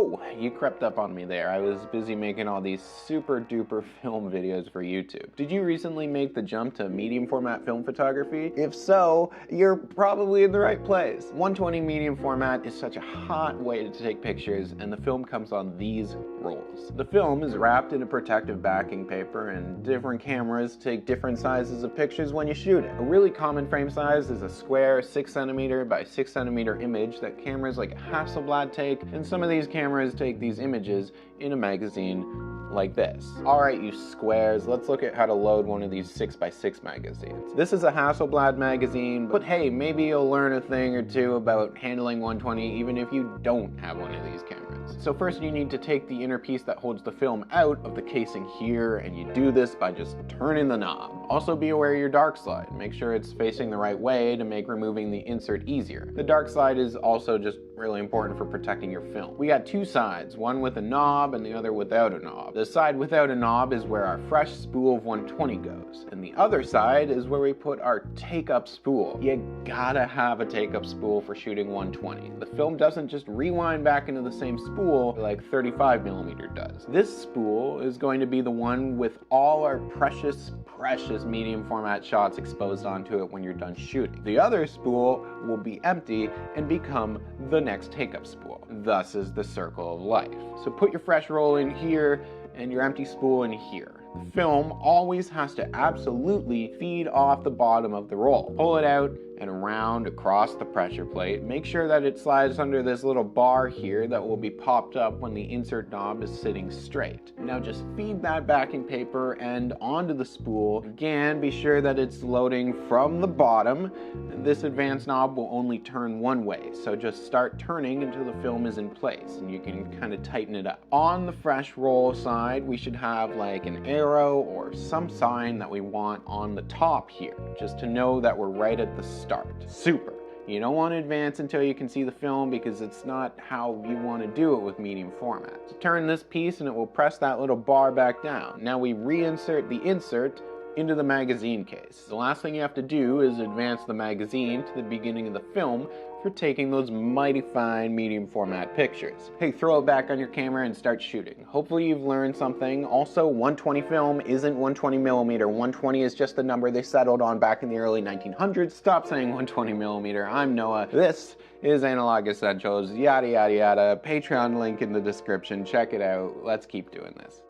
Whoa, you crept up on me there. I was busy making all these super duper film videos for YouTube. Did you recently make the jump to medium format film photography? If so, you're probably in the right place. 120 medium format is such a hot way to take pictures, and the film comes on these rolls. The film is wrapped in a protective backing paper, and different cameras take different sizes of pictures when you shoot it. A really common frame size is a square 6cm by 6cm image that cameras like Hasselblad take, and some of these cameras take these images in a magazine like this. Alright, you squares, let's look at how to load one of these 6x6 magazines. This is a Hasselblad magazine, but hey, maybe you'll learn a thing or two about handling 120 even if you don't have one of these cameras. So first you need to take the inner piece that holds the film out of the casing here, and you do this by just turning the knob. Also be aware of your dark slide. Make sure it's facing the right way to make removing the insert easier. The dark slide is also just really important for protecting your film. We got two sides, one with a knob and the other without a knob. The side without a knob is where our fresh spool of 120 goes, and the other side is where we put our take-up spool. You gotta have a take-up spool for shooting 120. The film doesn't just rewind back into the same spool like 35mm does. This spool is going to be the one with all our precious medium format shots exposed onto it when you're done shooting. The other spool will be empty and become the next take-up spool. Thus is the circle of life. So put your fresh roll in here and your empty spool in here. The film always has to absolutely feed off the bottom of the roll. Pull it out and around across the pressure plate. Make sure that it slides under this little bar here that will be popped up when the insert knob is sitting straight. Now just feed that backing paper and onto the spool. Again, be sure that it's loading from the bottom. This advanced knob will only turn one way, so just start turning until the film is in place and you can kind of tighten it up. On the fresh roll side, we should have like an arrow or some sign that we want on the top here, just to know that we're right at the start. Super. You don't want to advance until you can see the film because it's not how you want to do it with medium format. So turn this piece and it will press that little bar back down. Now we reinsert the insert into the magazine case. The last thing you have to do is advance the magazine to the beginning of the film for taking those mighty fine medium format pictures. Hey, throw it back on your camera and start shooting. Hopefully you've learned something. Also, 120 film isn't 120mm. 120 is just the number they settled on back in the early 1900s. Stop saying 120mm. I'm Noah. This is Analog Essentials, yada yada yada. Patreon link in the description. Check it out. Let's keep doing this.